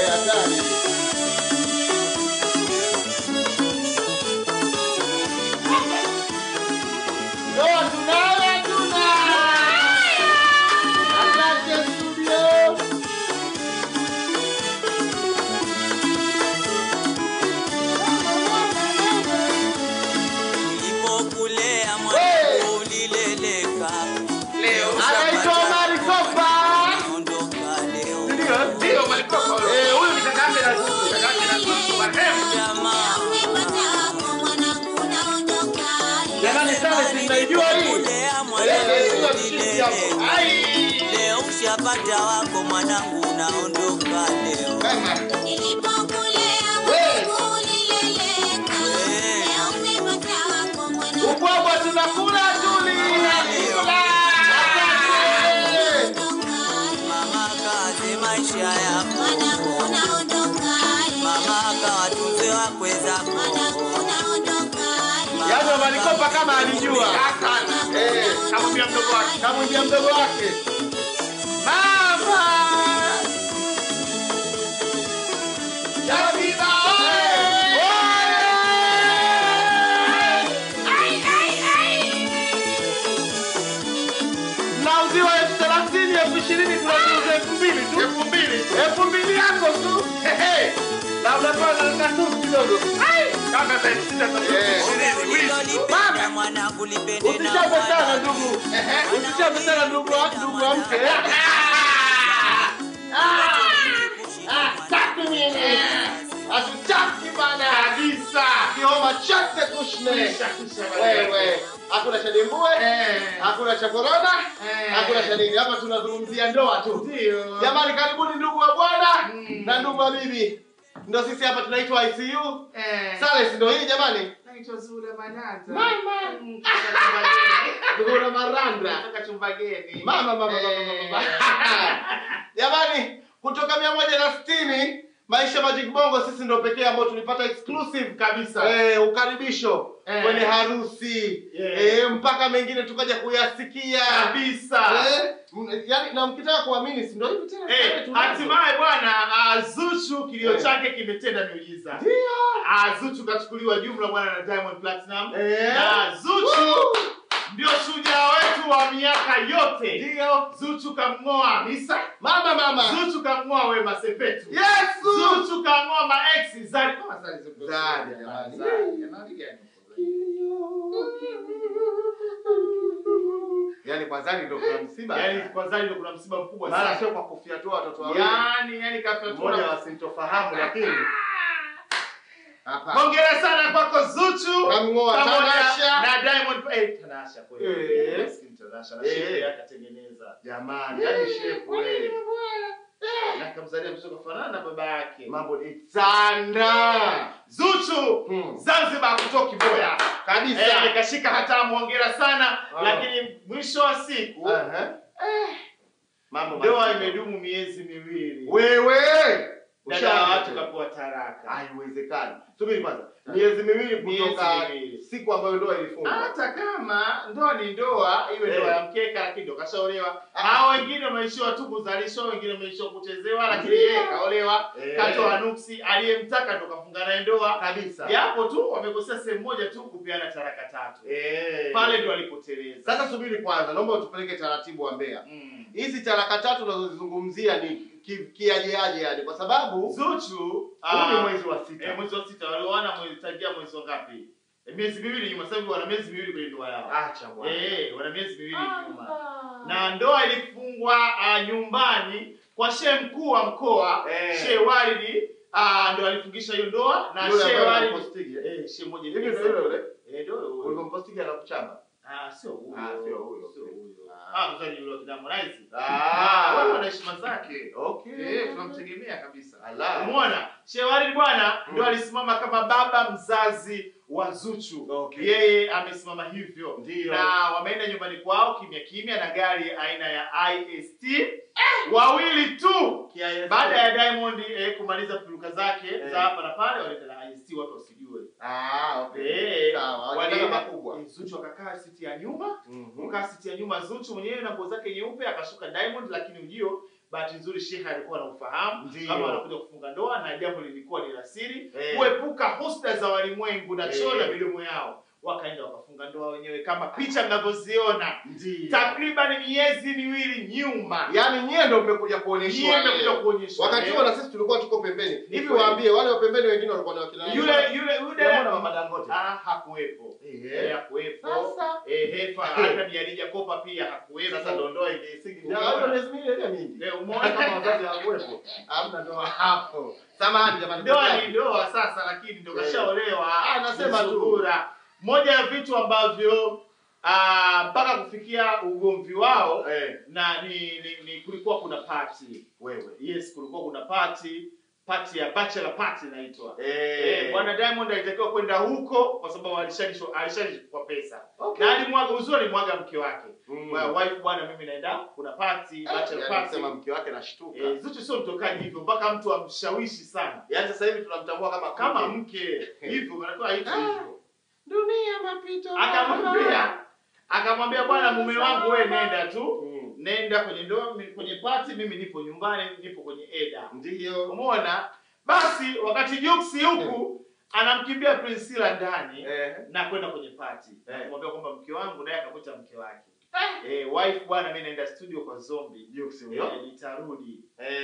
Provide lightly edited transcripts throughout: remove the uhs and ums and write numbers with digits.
hatari. Ndoa tunayo tuna. Asante studio. Nilipokulea mwanangu ulileleka. Leo anaitwa Marikopa. Ondoka leo. Ndio Marikopa. Huyu ni kakake na Zuchu. Kakake na Zuchu. Jamaa. Jamani sana sinaijua hii. Leo ushapata wako mwanangu unaondoka leo. Nilipokulea mwanangu ulileleka. Leo umepata wako mwanangu. Ubwabwa tunakula tuli. Mama kaze maisha yako. Mwanangu unaondoka. Mama kawatunze wakwe zako. Mwanangu unaondoka. Yaani Marikopa kama alijua. Kamwambia mdogo wake. Kamwambia mdogo wake. Mama! Jaziba oye! Nauziwa 30,000, 20,000, tunauza 2,000 tu. 2,000 yako tu. Hehe. Na unapewa na nusu kidogo. Kaka za 6 Mama mwanangu lipende na Usichape sana ndugu. Usichape sana ndugu wa mke. Taki mimi. Asitaki bana. kabisa. Kioma chate kushne. Wewe. Hakuna cha dembue. Hakuna cha corona. Hakuna cha nini. Hapa tunazungumzia ndoa tu. Ndio. Jamani karibuni ndugu wa bwana na ndugu wa bibi. Ndio sisi hapa tunaitwa ICU. Sales ndio hii jamani. Naitwa Zura Manata. Mama. Zura Maranda. Nataka chumba geni. Mama. Jamani, kutoka 160 Maisha Magic Bongo sisi ndio pekee ambao tulipata exclusive Kabisa. Ukaribisho kwenye harusi. Mpaka mengine tukaja kuyasikia. Kabisa. Yaani na mkitaka kuamini si ndio hivi tena. Hatimaye bwana Zuchu kilio chake kimetenda miujiza. Ndio. Zuchu kachukuliwa jumla bwana na Diamond Platinum. Eh. Na Zuchu ndio shujaa wetu wa miaka yote. Ndio. Zuchu kamngoa Hamisa. Mama. Zuchu kamngoa Wema Sepetu. Yesu. Zuchu kamngoa ma ex Zari. Kama Zari Sepetu. Zari, jamani. Yaani kwa Zari ndio kuna msiba. Yaani kwa Zari ndio kuna msiba mkubwa Mara sana. sio kwa kufia tu watoto wawili. Yaani kafia tu. Mmoja wasintofahamu lakini hapa. Hongera sana kwako Zuchu. Kamngoa Tanasha na Diamond Tanasha kweli. Maskini Tanasha na shepu yake atengeneza. Jamani, yaani shepu wewe. Na kamzalia mtoto kafanana na baba yake. Mambo ni sana. Zuchu Zanzibar kutoki boya. Kabisa. Kashika hatamu, hongera sana. Lakini mwisho wa siku mambo ndoa imedumu miezi miwili. Wewe Dada watu kapewa taraka. Haiwezekani. Subiri kwanza. Miezi miwili kutoka siku ambayo ndoa ilifungwa. Hata kama ndoa ni ndoa, iwe ndoa ya mkeka lakini ndo kashaolewa. Hao wengine wameishiwa tu kuzalishwa, wengine wameishiwa kuchezewa lakini yeye kaolewa, katoa nuksi, aliyemtaka ndo kafunga naye ndoa. Kabisa. Yapo tu wamekosea sehemu moja tu kupeana taraka 3. Pale ndo alipoteleza. Sasa subiri kwanza, naomba utupeleke taratibu wa Mbeya. Hizi taraka 3 tunazozizungumzia ni kiaje yani kwa sababu Zuchu ni mwezi wa 6. Mwezi wa 6 walioana tangia mwezi wa ngapi? Miezi miwili nyuma. Sasa wana miezi miwili kwenye ndoa yao. Acha bwana. Wana miezi miwili nyuma. Na ndoa ilifungwa nyumbani kwa shehe mkuu wa mkoa, Shehe Waridi, ndo alifungisha hiyo ndoa na Shehe Waridi. Shehe mmoja hivi ndio yule. Ndio. Ulikompostiga na kuchamba. Sio huyo. Sio huyo. Mzali yule kina Harmonize. Wao wana heshima zake. Okay. Tunamtegemea kabisa. Umeona? Shehe Waridi bwana ndio alisimama kama baba mzazi wa Zuchu. Yeye amesimama hivyo. Na wameenda nyumbani kwao kimya kimya na gari aina ya IST. Wawili tu. Baada ya Diamond kumaliza piluka zake za hapa na pale walienda na IST watu wasijue. Okay. Sawa. Walienda makubwa. Zuchu akakaa siti ya nyuma. Kukaa siti ya nyuma Zuchu mwenyewe na nguo zake nyeupe akashuka Diamond lakini ujio bahati nzuri Sheikh alikuwa anaufahamu Ndiyo. kama anakuja kufunga ndoa, na jambo lilikuwa ni la siri Eh. kuepuka husda za walimwengu na Eh. chola midomo yao. Wakaenda wakafunga ndoa wenyewe kama picha mnavyoziona. Ndiyo. Takriban miezi miwili nyuma. Yaani nyie ndio mmekuja kuonyeshwa. Nyie mmekuja kuonyeshwa. Wakati huo na sisi tulikuwa tuko pembeni. Hivi kweli. waambie wale wa pembeni wengine walikuwa na wakina nani? Yule Mbona Mama Dangote? hakuwepo. Hakuwepo. Sasa Hata Bialija Kopa pia hakuwepo. sasa ndo ndoa ingesingi. Umeona? Ndio miezi miwili ile mingi. Umeona Kama wazazi hawakuwepo. Hamna ndoa hapo. Samahani jamani. ndoa ni ndoa sasa, lakini ndo kashaolewa. Nasema tu. Sugura. Moja ya vitu ambavyo mpaka kufikia ugomvi wao na ni kulikuwa kuna party. Wewe. Yes, kulikuwa kuna party ya bachelor party inaitwa. Bwana Diamond alitakiwa kwenda huko kwa sababu alishalishwa pesa. Okay. Na alimwaga mke wake. Wife, bwana mimi naenda kuna party, bachelor party. Sema mke wake nashtuka. Zuchu sio mtokaji hivyo mpaka mtu amshawishi sana. Yaani sasa hivi tunamtambua kama Mke. Hivyo anakuwa hivyo. Dunia mapito. Akamwambia bwana mume wangu wewe nenda tu. Nenda kwenye ndoa, kwenye party, mimi nipo nyumbani, nipo kwenye eda. Ndiyo. Umeona? Basi wakati Jux huku anamkimbia Priscilla ndani na kwenda kwenye party. Anamwambia kwamba mke wangu, naye akamwita mke wake. Wife bwana mimi naenda studio kwa Zombie. Jux huyo. Nitarudi.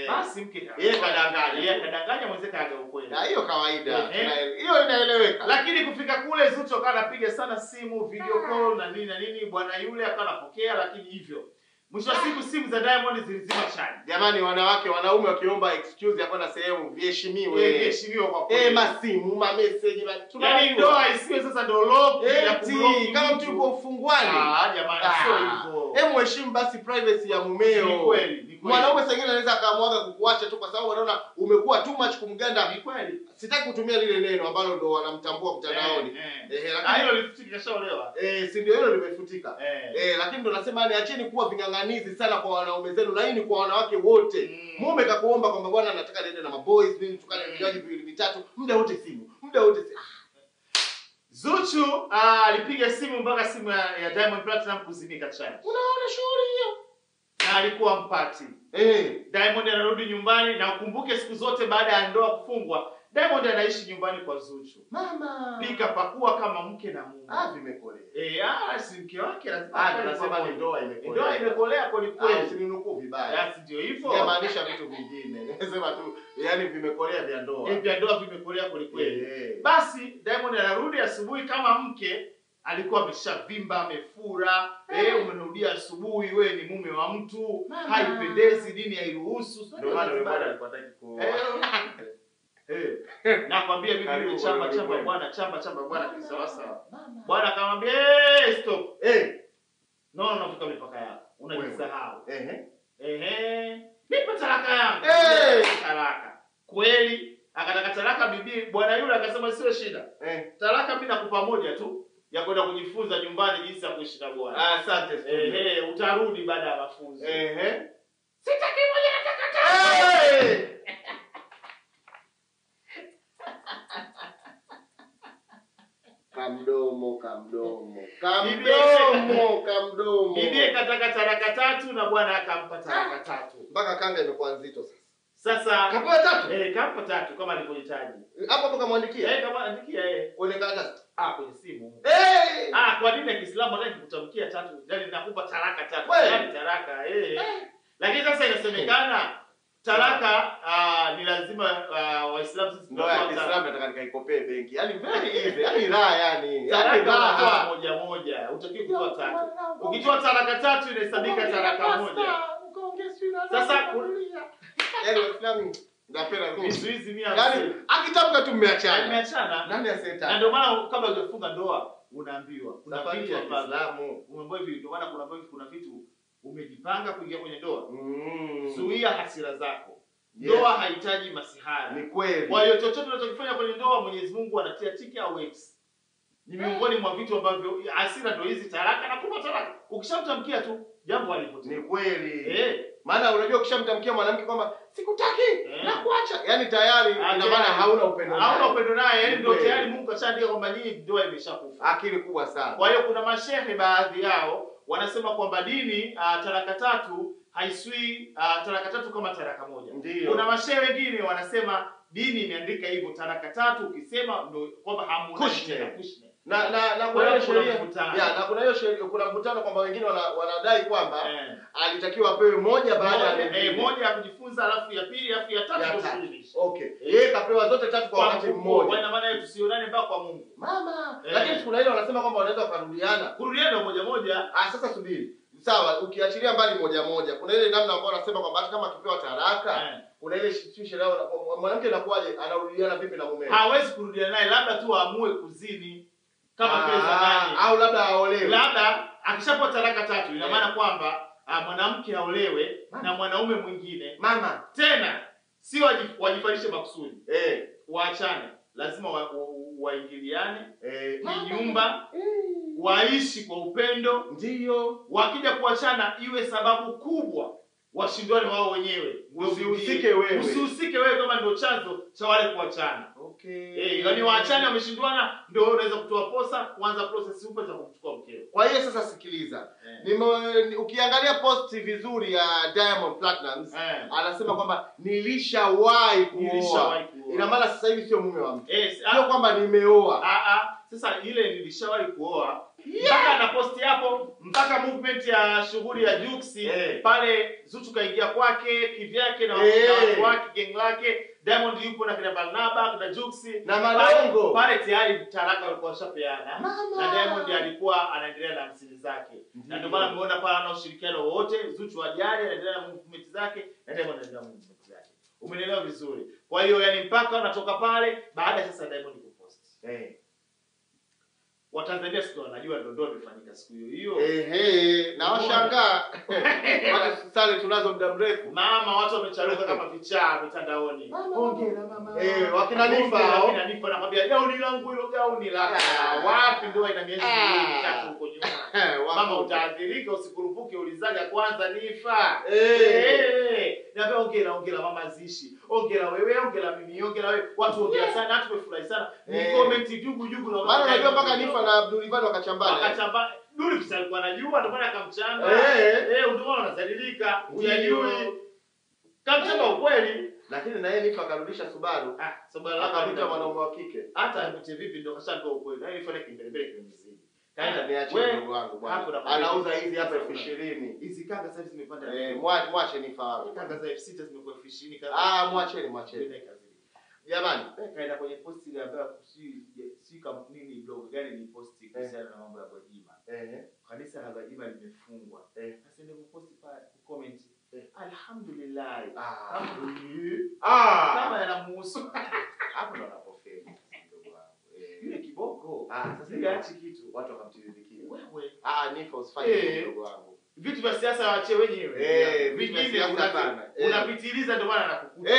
Basi mke yeye kadanganya. Yeye kadanganya mwenzie kaaga ukweli. Na hiyo kawaida. Hiyo inaeleweka. Lakini kufika kule Zuchu akawa anapiga sana simu, video call na nini, bwana yule akawa anapokea, lakini hivyo. Mwisho wa siku simu za Diamond zilizima chaji. Jamani, wanaume wakiomba excuse ya kwenda sehemu viheshimiwe. Viheshimiwe kwa kweli. Masimu, message, yaani ndoa isiwe sasa ndo lock ya kublock kama mtu yuko ufungwani. Jamani sio hivyo. Heshimu basi privacy ya mumeo. Ni kweli. Mwanaume sengine anaweza akamwaga kukuacha tu kwa sababu anaona umekuwa too much kumganda. Ni kweli. Sitaki kutumia lile neno ambalo ndo wanamtambua mtandaoni. Lakini hilo lifutika kashaolewa. Si ndio hilo limefutika. Lakini ndo nasema yani acheni kuwa ving'ang'anizi sana kwa wanaume zenu, na hii ni kwa wanawake wote. Mume kakuomba kwamba bwana nataka niende na maboys, mimi tukale vinywaji viwili vitatu, muda wote simu. Zuchu alipiga simu mpaka simu ya Diamond Platinum kuzimika chaji. Unaona shughuli hiyo? Na alikuwa mpati. Diamond anarudi nyumbani, na ukumbuke siku zote baada ya ndoa kufungwa, Diamond anaishi nyumbani kwa Zuchu. Mama. Pika pakua kama mke na mume. Vimekolea. Si mke wake lazima. Tunasema ni ndoa imekolea. Ndoa imekolea kweli kweli. Usininukuu vibaya. Ndio hivyo. Yamaanisha vitu vingine. Nasema tu yani vimekolea vya ndoa. Vya ndoa vimekolea kweli kweli. Basi Diamond anarudi asubuhi kama mke alikuwa ameshavimba, amefura. Umerudia asubuhi, wewe ni mume wa mtu, haipendezi, dini hairuhusu. Ndio maana yule bwana alikuwa hataki kuoa. Nakwambia mimi ile chamba bwana kisawasawa. Bwana akamwambia stop. No, unavuka mipaka yako. Unajisahau. Nipa talaka yangu. Talaka. Kweli akataka talaka bibi, bwana yule akasema sio shida. Talaka mimi nakupa moja tu ya kwenda kujifunza nyumbani jinsi ya kuishi na bwana. Asante. Utarudi baada ya mafunzo. Sitaki moja nataka tatu. Kamdomo. Bibi kataka talaka tatu na bwana akampa talaka tatu. Mpaka kanga imekuwa nzito sasa. Sasa kapewa tatu? Kampa tatu kama alivyohitaji. Hapo kamwandikia? Kamwandikia kwenye karatasi. Kwenye simu. Kwa dini ya Kiislamu nataka kutamkia tatu, yani nakupa talaka tatu. Yani talaka Lakini sasa inasemekana talaka ni lazima Waislamu sisi ndio ya Kiislamu nataka nikaikopee benki. Yani very easy. Yani raha yani. Talaka moja. Utakiwa kutoa tatu. Ukitoa talaka tatu inahesabika talaka moja. Sasa yani Waislamu napenda vizuizi 100. Yani akitamka tu mmeachana. Mmeachana. Nani asiyetaka? Na ndio maana kabla hujafunga ndoa unaambiwa kuna vitu vya Kiislamu. Umeambiwa hivi, ndio maana kuna vitu umejipanga kuingia kwenye ndoa. Zuia hasira zako. Ndoa haihitaji masihara. Ni kweli. Kwa hiyo chochote unachokifanya kwenye ndoa Mwenyezi Mungu anatia tiki au X. Ni miongoni mwa vitu ambavyo hasira ndio hizi talaka na kupa talaka. Ukishamtamkia tu jambo halipotea. Ni kweli. Maana unajua ukishamtamkia mwanamke kwamba sikutaki na kuacha, yani tayari ina maana hauna upendo naye. Hauna upendo naye, yani ndio tayari Mungu kashaandika kwamba nyinyi ndoa imeshakufa. Akili kubwa sana. Kwa hiyo kuna mashehe baadhi yao wanasema kwamba dini talaka tatu haiswi talaka tatu kama talaka moja. Ndiyo. Kuna mashehe wengine wanasema dini imeandika hivyo talaka tatu ukisema ndio kwamba hamuna Kushne. Na Kwa kuna hiyo hiyo kuna sheria mvutano. na kuna hiyo sheria, kuna mvutano kwamba wengine wanadai kwamba alitakiwa apewe moja baada ya nyingine. Moja ya kujifunza alafu ya pili alafu ya tatu Ya ndio tatu. kusuluhisha. Okay. Yeye kapewa zote tatu kwa wakati mmoja. Ina maana tusionane mpaka kwa Mungu. Mama, lakini kuna ile wanasema kwamba wanaweza kurudiana. Kurudiana moja moja. Sasa subiri. Sawa, ukiachilia mbali moja moja, kuna ile namna ambayo wanasema kwamba hata kama akipewa talaka, kuna ile sheria mwanamke anakuwaje, anarudiana vipi na mume? Hawezi kurudiana naye, labda tu aamue kuzini kama vile zamani. Au labda aolewe. Labda akishapewa talaka tatu ina maana kwamba mwanamke aolewe na mwanaume mwingine. Mama, Tena si wajifanyishe makusudi. Waachane. Lazima waingiliane. Ni nyumba. Waishi kwa upendo. Ndiyo. Wakija kuachana iwe sababu kubwa washindwane wao wenyewe. Usihusike wewe kama ndio chanzo cha wale kuachana. Okay. Yaani waachane wameshindwana ndio unaweza kutoa posa kuanza process upo za kumchukua mkeo. Kwa hiyo sasa sikiliza. Ukiangalia post vizuri ya Diamond Platnumz anasema kwamba nilishawahi kuoa. Ina maana sasa hivi sio mume wa mtu. Sio kwamba nimeoa. Sasa ile nilishawahi kuoa. Mpaka ana posti hapo mpaka movement ya shughuli ya Juksi pale Zuchu kaingia kwake kivyake na watu wake gang lake. Diamond yupo na kina Barnaba na Juksi na Malongo pale tayari talaka walikuwa washapeana na Diamond alikuwa anaendelea na hamsini zake. Na ndio maana umeona pale ana ushirikiano wote. Zuchu ajali anaendelea na movement zake na Diamond anaendelea na movement zake. Umeelewa vizuri? Kwa hiyo yani mpaka anatoka pale baada sasa Diamond kupost. Watanzania sio wanajua ndio imefanyika siku hiyo. Na washangaa. Wale sale tunazo muda mrefu. Mama watu wamecharuka kama vichaa mitandaoni. Hongera mama. Wakina Nifa nakwambia gauni langu hilo gauni lako. Wapi ndio ina miezi mitatu huko nyuma. Mama utaadhirika usikurupuke ulizaga kwanza Nifa. Na hongera mama Zishi. Hongera wewe, hongera mimi, hongera wewe. Watu hongera sana, watu wamefurahi sana. Ni comment jugu na maana unajua mpaka Nifa na Abdul Ivan wakachambana. Duli kisa alikuwa anajua ndio maana akamchanga. Ndio maana anazalilika. Hujajui. Kamchanga ukweli, lakini na yeye Nifa akarudisha Subaru. Subaru akamta mwanaume wa kike. Hata alipite vipi ndio kashatoa ukweli. Na yeye fanya kimbelembele kimezidi. Kaenda niache ndugu wangu bwana. Anauza hizi hapa 20,000. Hizi kanga sasa zimepanda. Mwache Nifa hapo. Kanga za 6,000 zimekuwa 20,000 kanga. Mwacheni. Jamani, kaenda kwenye posti ile ambayo si kampuni blog gani ni posti kuhusiana na mambo ya Gwajima. Kanisa la Gwajima limefungwa. Sasa ndio posti pale comment. Alhamdulillah. Kama yanamuhusu. Hapo ndo anapofeli ndugu wangu. Yule kiboko. Sasa yaachi kitu watu wakamtirizikia. Wewe. Nifa usifanye ndugu wangu. Vitu vya siasa waache wenyewe. Vingine unapitiliza ndio maana anakukuta.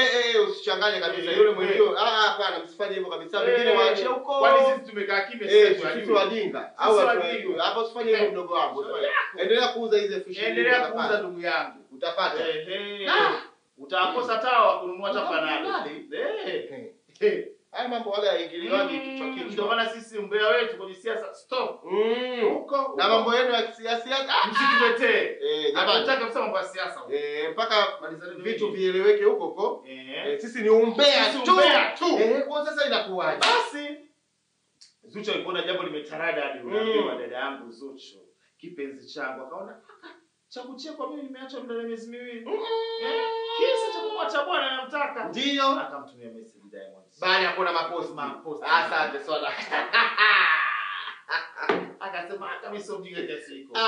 Usichanganye kabisa. Yule mwenzio hapana msifanye hivyo kabisa. Vingine waache huko. Kwani sisi tumekaa kimya sisi wajinga. Au hapo usifanye hivyo mdogo wangu. Endelea kuuza hizo 20,000. Endelea kuuza ndugu yangu. Utapata. Utakosa tawa kununua tafanani. Haya mambo wale yaingiliwaje kichwa. Ndio maana sisi umbea wetu kwenye siasa stop. Huko na mambo yenu ya siasa msituletee. Nataka kusema mambo ya siasa. Mpaka vitu vieleweke huko. Sisi ni umbea tu. Kwa sasa inakuwaje? Basi Zuchu alipoona jambo limetarada hadi unaambiwa dada yangu Zuchu kipenzi changu akaona cha kuchekwa mimi nimeacha muda wa miezi miwili. Kisa cha kumwacha bwana anamtaka. Ndio. Akamtumia message Diamond. Baada ya kuona mapost. Asante sana. Akasema kama sio mjinga kiasi hiko.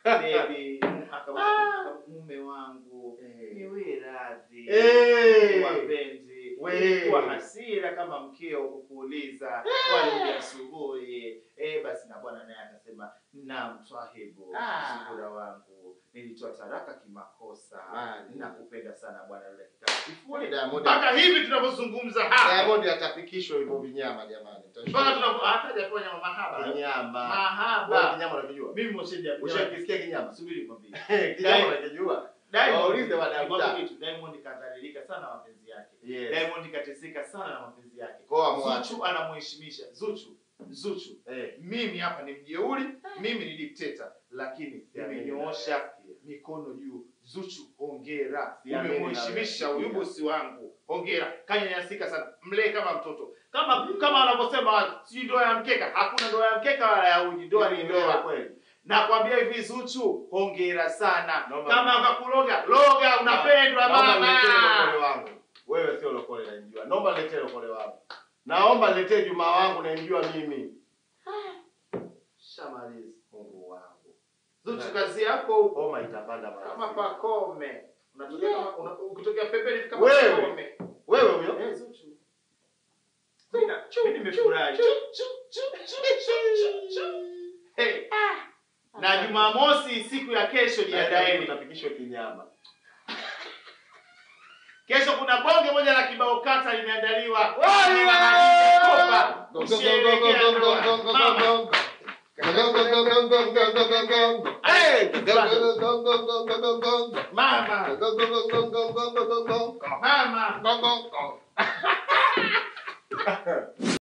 Baby, akamwambia mume wangu niwe radhi. Wapenzi. Kwa hasira kama mkeo kukuuliza wali asubuhi. Basi na bwana naye akasema naam swahibu sura wangu nilitoa talaka kimakosa. Ninakupenda sana bwana dakika kifuli Diamond. Mpaka hivi tunavyozungumza hapa. Diamond atapikishwa hivyo vinyama jamani. Mpaka hata hajafanya mahaba. Kinyama. Mahaba. Kinyama unakijua? Mimi mshendia. Ushakisikia kinyama? Subiri kwambie. Kinyama unakijua? Waulize wadau. Diamond kadhalilika sana na mapenzi yake. Diamond kateseka sana na mapenzi yake. Zuchu anamheshimisha. Zuchu. Mimi hapa ni mjeuri, mimi ni dikteta, lakini nimenyoosha mikono juu. Zuchu, hongera. Siamini Umemheshimisha nawe. huyu bosi wangu. Hongera. Kanyanyasika sana. Mlee kama mtoto. Kama wanavyosema si ndoa ya mkeka. Hakuna ndoa ya mkeka wala ya uji. Ndoa ni ndoa. kweli. Nakwambia hivi Zuchu, hongera sana. Naomba- Kama akakuloga, loga unapendwa Naomba mama. niletee lokole wangu. Wewe sio lokole naijua. Naomba niletee lokole wangu. Naomba niletee Juma wangu naijua mimi. Shamaliza. Mungu wangu. Zuchu kazi yako huko. Homa itapanda mara. Kama pakome. Unatokea Yeah. kama ukitokea pembeni kama Wewe. pakome. Wewe huyo? Eh, Zuchu. Mimi nimefurahi. Hey. Na Jumamosi siku ya kesho jiandaeni. Utapikishwa kinyama. Kesho kuna bonge moja la kibao kata limeandaliwa. Wale! Kopa. Kusherehekea ndoa. Mama. Hey! Mama. Mama.